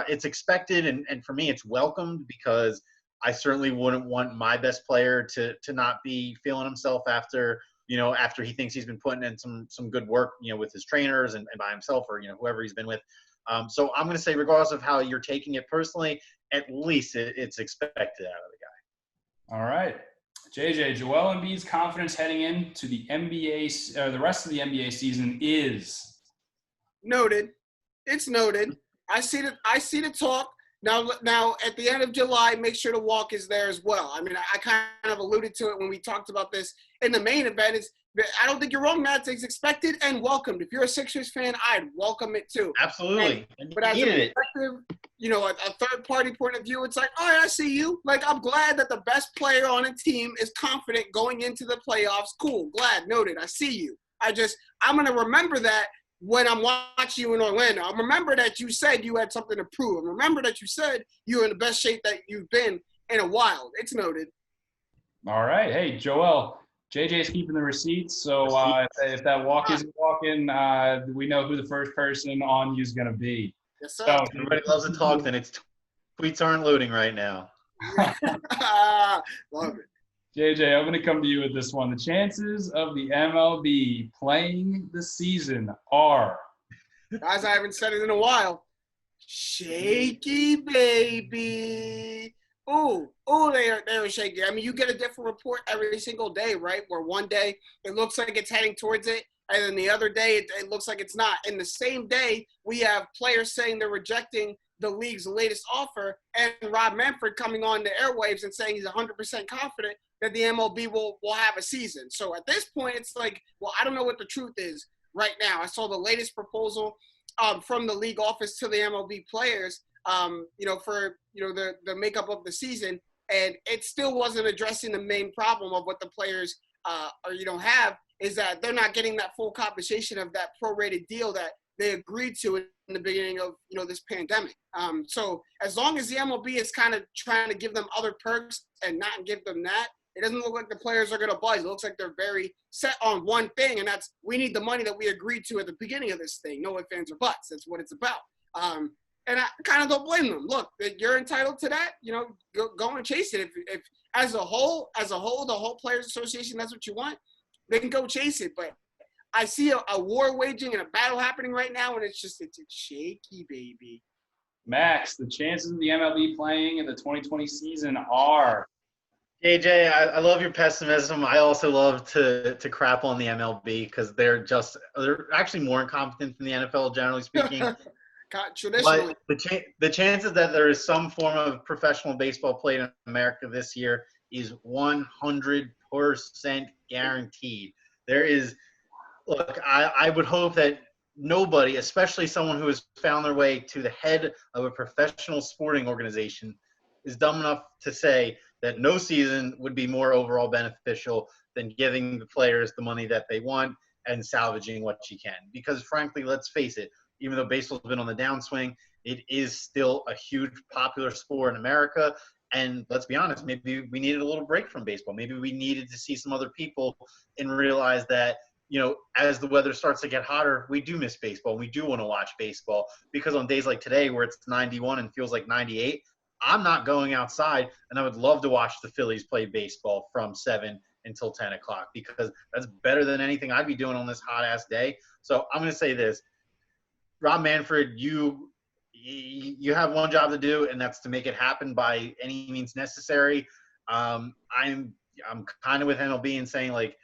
it's expected, and for me it's welcomed, because I certainly wouldn't want my best player to not be feeling himself after he thinks he's been putting in some good work, with his trainers and by himself or, whoever he's been with. So I'm going to say, regardless of how you're taking it personally, at least it's expected out of the guy. All right. JJ, Joel Embiid's confidence heading into the the rest of the NBA season is noted. It's noted. I see the talk. Now at the end of July, make sure the walk is there as well. I mean, I kind of alluded to it when we talked about this in the main event. I don't think you're wrong, Matt. It's expected and welcomed. If you're a Sixers fan, I'd welcome it too. Absolutely. But as a perspective, a third-party point of view, it's like, all right, I see you. Like, I'm glad that the best player on a team is confident going into the playoffs. Cool, glad, noted. I see you. I'm going to remember that when I'm watching you in Orlando. I remember that you said you had something to prove. I remember that you said you were in the best shape that you've been in a while. It's noted. All right. Hey, Joel. JJ's keeping the receipts, so if that walk isn't walking, we know who the first person on you is going to be. Yes, sir. So, everybody loves to talk, then its tweets aren't loading right now. Love it. JJ, I'm going to come to you with this one. The chances of the MLB playing the season are? Guys, I haven't said it in a while. Shaky, baby. They're shaky. I mean, you get a different report every single day, right? Where one day it looks like it's heading towards it, and then the other day it looks like it's not. And the same day, we have players saying they're rejecting the league's latest offer, and Rob Manfred coming on the airwaves and saying he's 100% confident that the MLB will have a season. So at this point, it's like, well, I don't know what the truth is right now. I saw the latest proposal from the league office to the MLB players, for the makeup of the season, and it still wasn't addressing the main problem of what the players have, is that they're not getting that full compensation of that prorated deal that they agreed to in the beginning of, this pandemic. So as long as the MLB is kind of trying to give them other perks and not give them that, it doesn't look like the players are going to budge. It looks like they're very set on one thing, and that's we need the money that we agreed to at the beginning of this thing. No ifs, ands, or buts. That's what it's about. And I kind of don't blame them. Look, you're entitled to that. Go and chase it. If as a whole, the whole Players Association, that's what you want, they can go chase it. But I see a war waging and a battle happening right now, and it's shaky, baby. Max, the chances of the MLB playing in the 2020 season are. AJ, I love your pessimism. I also love to crap on the MLB because they're actually more incompetent than the NFL, generally speaking. Traditionally. But the chances that there is some form of professional baseball played in America this year is 100% guaranteed. There is – look, I would hope that nobody, especially someone who has found their way to the head of a professional sporting organization, is dumb enough to say that no season would be more overall beneficial than giving the players the money that they want and salvaging what you can. Because frankly, let's face it, even though baseball's been on the downswing, it is still a huge popular sport in America. And let's be honest, maybe we needed a little break from baseball. Maybe we needed to see some other people and realize that, as the weather starts to get hotter, we do miss baseball. We do want to watch baseball because on days like today where it's 91 and feels like 98, I'm not going outside, and I would love to watch the Phillies play baseball from 7 until 10 o'clock because that's better than anything I'd be doing on this hot-ass day. So I'm going to say this. Rob Manfred, you have one job to do, and that's to make it happen by any means necessary. I'm kind of with MLB and saying, like,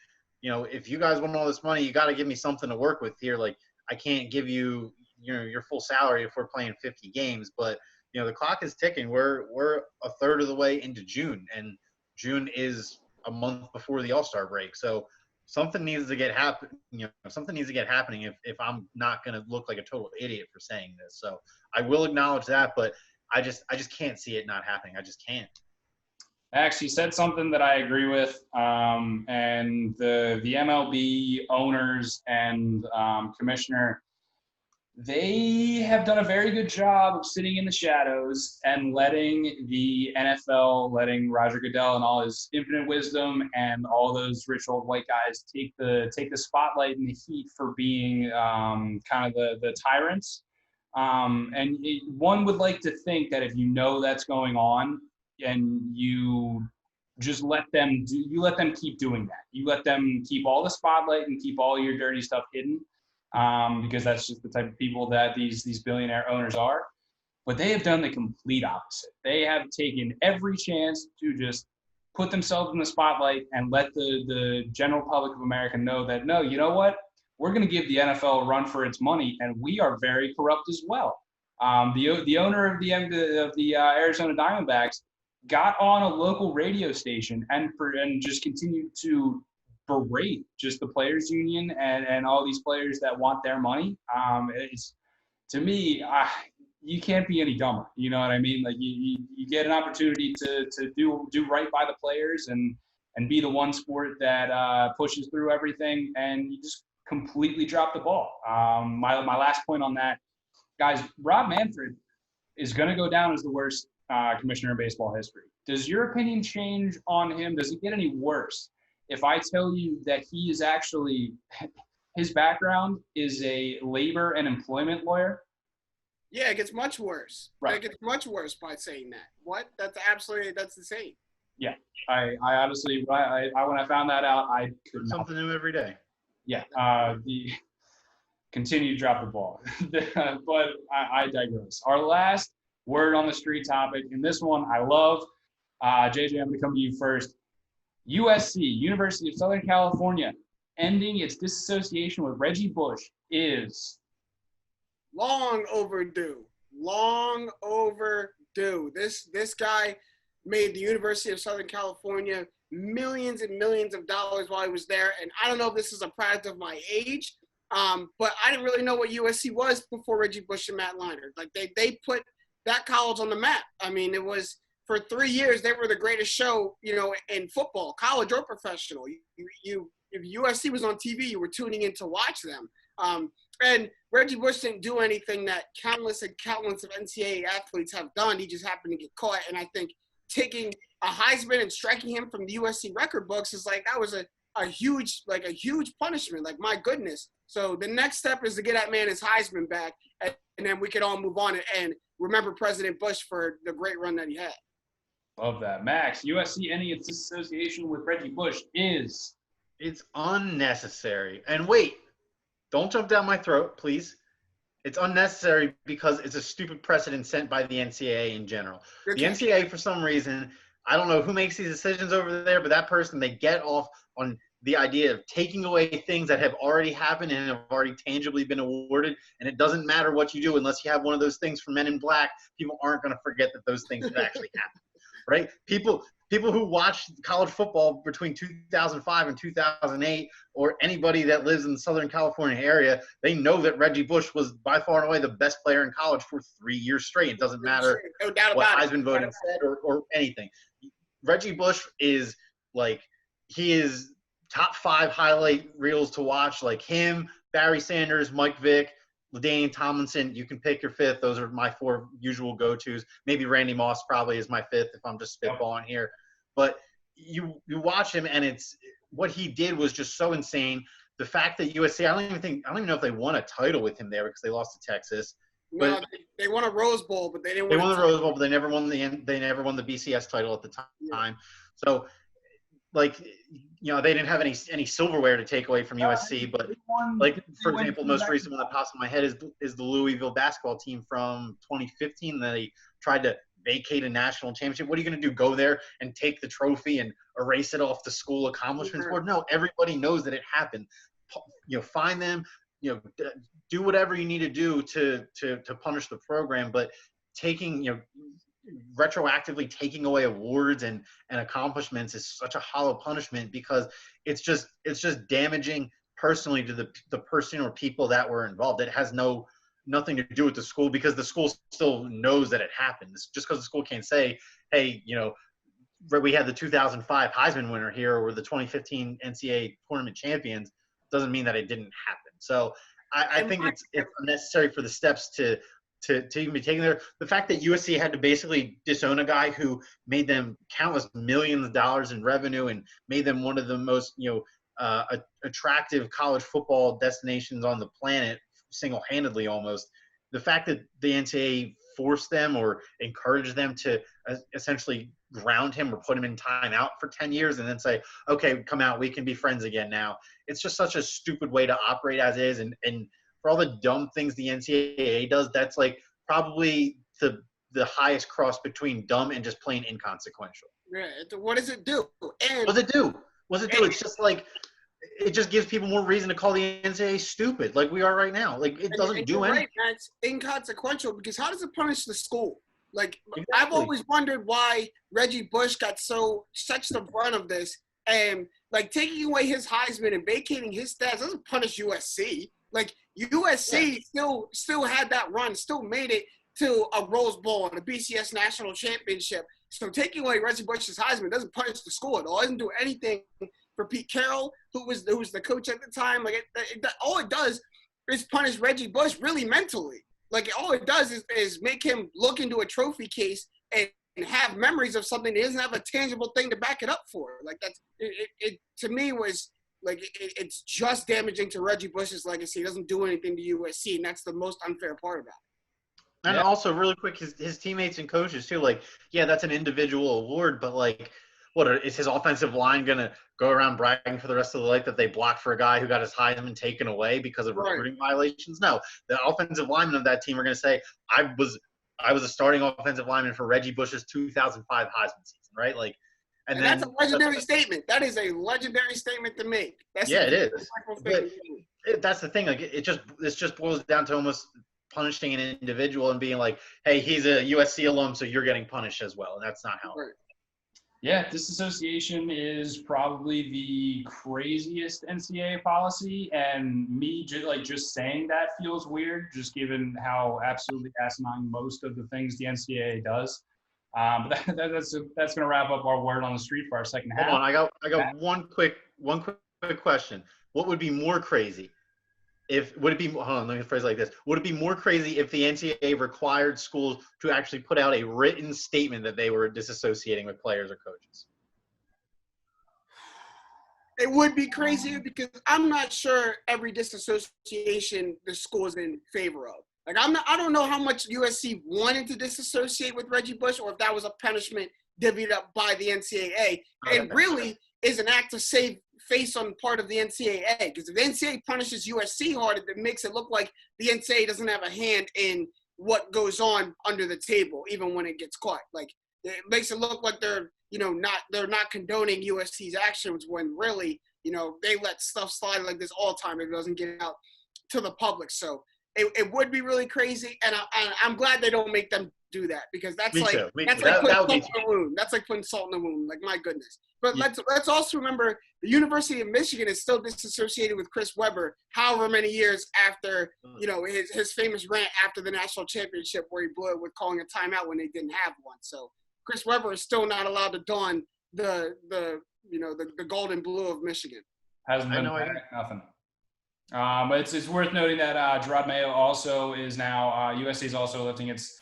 if you guys want all this money, you got to give me something to work with here. Like, I can't give you, your full salary if we're playing 50 games, but the clock is ticking. We're a third of the way into June, and June is a month before the All-Star break. So something needs to get something needs to get happening if I'm not going to look like a total idiot for saying this. So I will acknowledge that, but I just can't see it not happening. I just can't. Max, you said something that I agree with, and the MLB owners and commissioner, they have done a very good job of sitting in the shadows and letting the NFL, letting Roger Goodell and all his infinite wisdom and all those rich old white guys take the spotlight and the heat for being kind of the tyrants. One would like to think that if that's going on and you just let them keep doing that. You let them keep all the spotlight and keep all your dirty stuff hidden. Because that's just the type of people that these billionaire owners are. But they have done the complete opposite. They have taken every chance to just put themselves in the spotlight and let the general public of America know that, no, you know what? We're going to give the NFL a run for its money, and we are very corrupt as well. The owner of the Arizona Diamondbacks got on a local radio station and just continued to berate just the players union and all these players that want their money. It's, to me, you can't be any dumber. You know what I mean? Like you get an opportunity to do right by the players and be the one sport that pushes through everything, and you just completely drop the ball. My last point on that, guys, Rob Manfred is going to go down as the worst commissioner in baseball history. Does your opinion change on him? Does it get any worse if I tell you that he is actually, his background is a labor and employment lawyer? Yeah, it gets much worse. Right. It gets much worse by saying that. What? That's the same. Yeah. I honestly, when I found that out, I could something new every day. Yeah. Continue to drop the ball. But I digress. Our last word on the street topic, and this one I love. JJ, I'm going to come to you first. USC, University of Southern California, ending its disassociation with Reggie Bush is long overdue. Long overdue. This guy made the University of Southern California millions and millions of dollars while he was there, and I don't know if this is a product of my age, but I didn't really know what USC was before Reggie Bush and Matt Leinart. Like they put that college on the map. I mean, it was. For 3 years, they were the greatest show, in football, college or professional. If USC was on TV, you were tuning in to watch them. And Reggie Bush didn't do anything that countless and countless of NCAA athletes have done. He just happened to get caught. And I think taking a Heisman and striking him from the USC record books is like, that was a huge punishment. Like, my goodness. So the next step is to get that man his Heisman back, and then we can all move on and remember President Bush for the great run that he had. Love that. Max, USC ending its association with Reggie Bush is? It's unnecessary. And wait, don't jump down my throat, please. It's unnecessary because it's a stupid precedent set by the NCAA in general. The NCAA, for some reason, I don't know who makes these decisions over there, but that person, they get off on the idea of taking away things that have already happened and have already tangibly been awarded. And it doesn't matter what you do unless you have one of those things from Men in Black. People aren't going to forget that those things have actually happened, right? People who watched college football between 2005 and 2008, or anybody that lives in the Southern California area, they know that Reggie Bush was by far and away the best player in college for 3 years straight. It doesn't matter what Heisman voting said or anything. Reggie Bush is like, he is top 5 highlight reels to watch, like him, Barry Sanders, Mike Vick, LaDainian Tomlinson. You can pick your 5th. Those are my 4 usual go-tos. Maybe Randy Moss probably is my 5th if I'm just spitballing here. But you watch him, and it's what he did was just so insane. The fact that USC, I don't even know if they won a title with him there because they lost to Texas. No, they won a Rose Bowl, but they didn't. They won the Rose Bowl, but they never won the BCS title at the time. Yeah. So, like, they didn't have any silverware to take away from USC. But like, for example, most recent one that pops in my head is the Louisville basketball team from 2015. They tried to vacate a national championship. What are you going to do? Go there and take the trophy and erase it off the school accomplishments board? No, everybody knows that it happened. Find them. Do whatever you need to do to punish the program. But retroactively taking away awards and accomplishments is such a hollow punishment because it's just damaging personally to the person or people that were involved. It has nothing to do with the school because the school still knows that it happened. Just because the school can't say, hey, we had the 2005 Heisman winner here or the 2015 NCAA tournament champions, doesn't mean that it didn't happen. So I think it's unnecessary for the steps to even be taken there. The fact that USC had to basically disown a guy who made them countless millions of dollars in revenue and made them one of the most attractive college football destinations on the planet, single-handedly almost. The fact that the NCAA forced them or encouraged them to essentially ground him or put him in timeout for 10 years and then say, okay, come out, we can be friends again now. It's just such a stupid way to operate as is. And for all the dumb things the NCAA does, that's like probably the highest cross between dumb and just plain inconsequential. Yeah. What does it do? What does it do? It's just like, it just gives people more reason to call the NCAA stupid, like we are right now. Like, it doesn't do anything. Right, that's inconsequential because how does it punish the school? Like, exactly. I've always wondered why Reggie Bush got such the brunt of this, and like taking away his Heisman and vacating his stats doesn't punish USC. Like, USC still had that run, still made it to a Rose Bowl and a BCS national championship. So taking away Reggie Bush's Heisman doesn't punish the school at all. It doesn't do anything for Pete Carroll, who was the coach at the time. Like, all it does is punish Reggie Bush really mentally. Like, all it does is make him look into a trophy case and have memories of something that doesn't have a tangible thing to back it up for. Like, that's it to me was like it's just damaging to Reggie Bush's legacy. It doesn't do anything to USC, and that's the most unfair part about it. And also, really quick, his teammates and coaches too. Like, yeah, that's an individual award, but like, is his offensive line gonna go around bragging for the rest of the life that they blocked for a guy who got his Heisman taken away because of recruiting violations? No, the offensive linemen of that team are gonna say, I was a starting offensive lineman for Reggie Bush's 2005 Heisman season, right? Like, and then, that's a legendary statement. That is a legendary statement to make. It is. But that's the thing. Like, it just boils down to almost punishing an individual and being like, hey, he's a USC alum, so you're getting punished as well. And that's not how it works. Yeah, disassociation is probably the craziest NCAA policy, and me just saying that feels weird, just given how absolutely asinine most of the things the NCAA does. But that's going to wrap up our word on the street for our second half. Hold on, I got one quick question. What would be more crazy? would it be, hold on, let me phrase it like this. Would it be more crazy if the NCAA required schools to actually put out a written statement that they were disassociating with players or coaches? It would be crazy because I'm not sure every disassociation the school is in favor of. Like I don't know how much USC wanted to disassociate with Reggie Bush, or if that was a punishment divvied up by the NCAA, and really is an act to save face on the part of the NCAA. Because if the NCAA punishes USC hard, it makes it look like the NCAA doesn't have a hand in what goes on under the table, even when it gets caught. Like it makes it look like they're not condoning USC's actions when really, they let stuff slide like this all the time if it doesn't get out to the public. So it would be really crazy, and I'm glad they don't make them do that, because that's like putting salt in the wound. That's like putting salt in the wound. Like, my goodness. But let's also remember the University of Michigan is still disassociated with Chris Webber, however many years after his famous rant after the national championship where he blew it with calling a timeout when they didn't have one. So Chris Webber is still not allowed to don the gold and blue of Michigan. Hasn't been nothing. But it's worth noting that Gerard Mayo also is now USC is also lifting its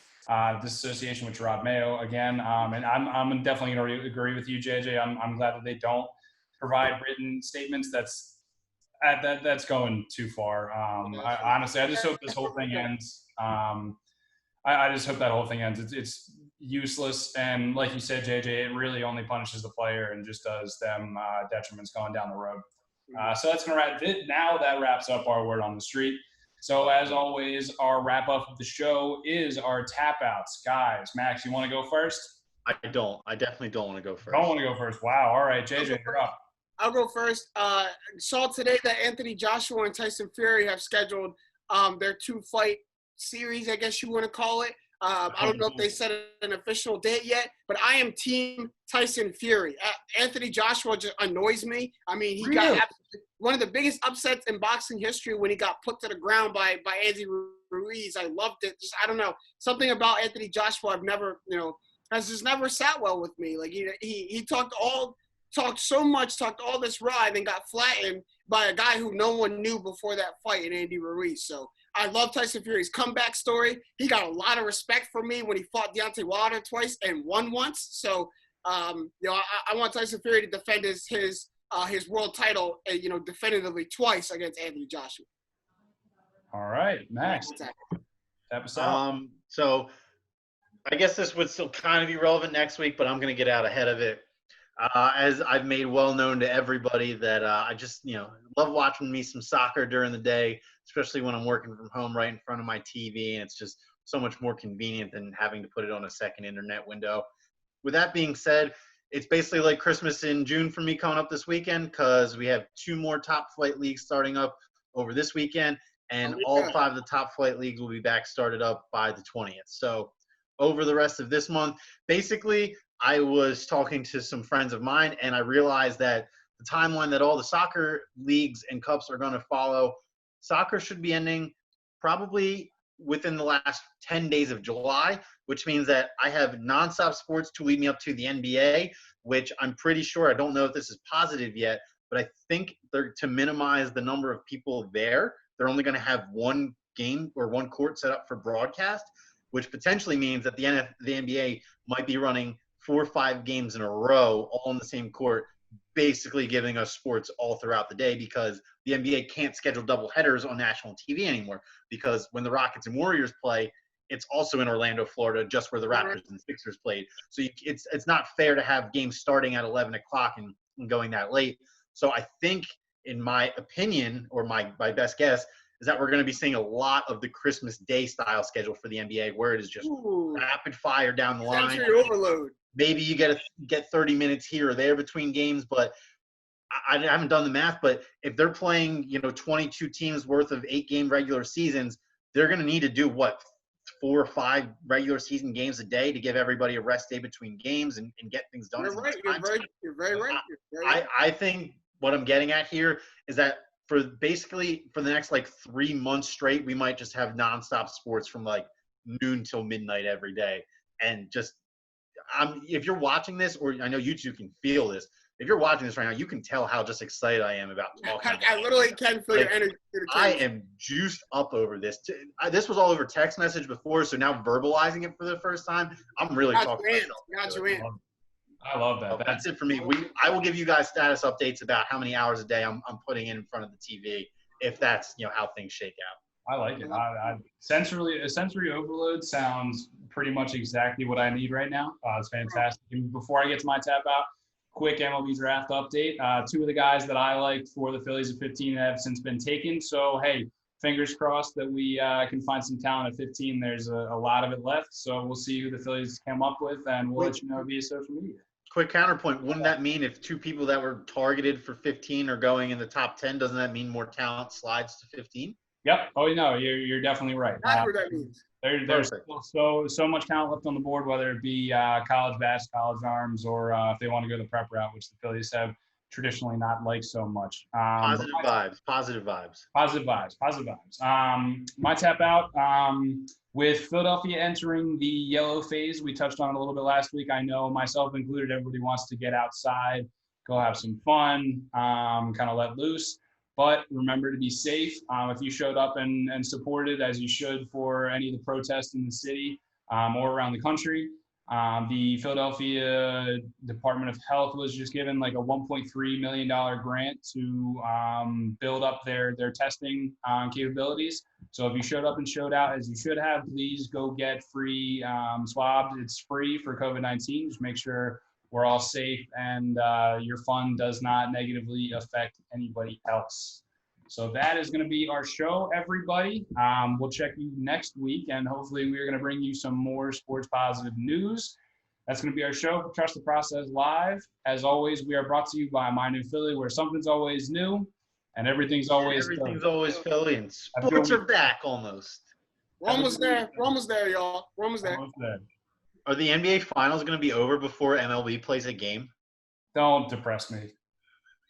disassociation with Gerard Mayo again. And I'm definitely going to agree with you, JJ. I'm glad that they don't provide written statements. That's going too far. Honestly, I just hope this whole thing ends. I just hope that whole thing ends. It's useless, and like you said, JJ, it really only punishes the player and just does them detriments going down the road. So that's going to wrap it. Now that wraps up our word on the street. So as always, our wrap up of the show is our tap outs. Guys, Max, you want to go first? I don't. I definitely don't want to go first. Don't want to go first. Wow. All right, JJ, you're up. I'll go first. Saw today that Anthony Joshua and Tyson Fury have scheduled their 2-fight series, I guess you want to call it. I don't know if they set an official date yet, but I am team Tyson Fury. Anthony Joshua just annoys me. I mean, he got one of the biggest upsets in boxing history when he got put to the ground by Andy Ruiz. I loved it. Just, I don't know, something about Anthony Joshua I've never, has just never sat well with me. Like he talked all this ride and got flattened by a guy who no one knew before that fight in Andy Ruiz. So I love Tyson Fury's comeback story. He got a lot of respect from me when he fought Deontay Wilder twice and won once. So, I want Tyson Fury to defend his world title, definitively twice against Anthony Joshua. All right, Max. So I guess this would still kind of be relevant next week, but I'm going to get out ahead of it. As I've made well known to everybody that I just, love watching me some soccer during the day, especially when I'm working from home right in front of my TV, and it's just so much more convenient than having to put it on a second internet window. With that being said, it's basically like Christmas in June for me coming up this weekend, because we have 2 more top flight leagues starting up over this weekend, and all 5 of the top flight leagues will be back started up by the 20th. So over the rest of this month, basically, I was talking to some friends of mine, and I realized that the timeline that all the soccer leagues and cups are going to follow, soccer should be ending probably within the last 10 days of July, which means that I have nonstop sports to lead me up to the NBA, which I'm pretty sure, I don't know if this is positive yet, but I think they're to minimize the number of people there. They're only going to have 1 game or 1 court set up for broadcast, which potentially means that the NBA might be running 4 or 5 games in a row all in the same court, basically giving us sports all throughout the day, because the NBA can't schedule double headers on national TV anymore, because when the Rockets and Warriors play, it's also in Orlando, Florida, just where the Raptors and Sixers played. So it's not fair to have games starting at 11 o'clock and going that late. So I think, in my opinion, or my best guess, is that we're going to be seeing a lot of the Christmas Day style schedule for the NBA, where it is just rapid fire down the line. Sensory overload. Maybe you get 30 minutes here or there between games, but I haven't done the math. But if they're playing, 22 teams worth of 8-game regular seasons, they're going to need to do 4 or 5 regular season games a day to give everybody a rest day between games and get things done. You're very right. I think what I'm getting at here is that for the next 3 months straight, we might just have nonstop sports from noon till midnight every day. And just, if you're watching this, or I know you two can feel this, if you're watching this right now, you can tell how just excited I am about talking. I literally can feel your energy. I am juiced up over this. This was all over text message before, so now verbalizing it for the first time, I'm really talking Got you in. I love that. So that's it for me. I will give you guys status updates about how many hours a day I'm putting in front of the TV, if that's how things shake out. I like it. Sensory overload sounds pretty much exactly what I need right now. It's fantastic. And before I get to my tap out, quick MLB draft update. Two of the guys that I liked for the Phillies at 15 have since been taken. So, hey, fingers crossed that we can find some talent at 15. There's a lot of it left. So we'll see who the Phillies come up with, and we'll let you know via social media. Quick counterpoint. Wouldn't that mean if two people that were targeted for 15 are going in the top 10, doesn't that mean more talent slides to 15? Yep. Oh, no, you're definitely right. That's what that means. There's so much talent left on the board, whether it be college bats, college arms, or if they want to go the prep route, which the Phillies have traditionally not liked so much. Positive vibes. My tap out, with Philadelphia entering the yellow phase, we touched on it a little bit last week. I know myself included, everybody wants to get outside, go have some fun, kind of let loose. But remember to be safe. If you showed up and supported, as you should, for any of the protests in the city or around the country, the Philadelphia Department of Health was just given like a $1.3 million grant to build up their testing capabilities. So if you showed up and showed out as you should have, please go get free swabs. It's free for COVID-19. Just make sure we're all safe and your fun does not negatively affect anybody else. So that is going to be our show, everybody. We'll check you next week, and hopefully we're going to bring you some more sports positive news. That's going to be our show. Trust the Process Live. As always, we are brought to you by My New Philly, where something's always new and everything's always Philly, and sports are back almost. We're almost there, y'all. We're almost there. Are the NBA Finals going to be over before MLB plays a game? Don't depress me.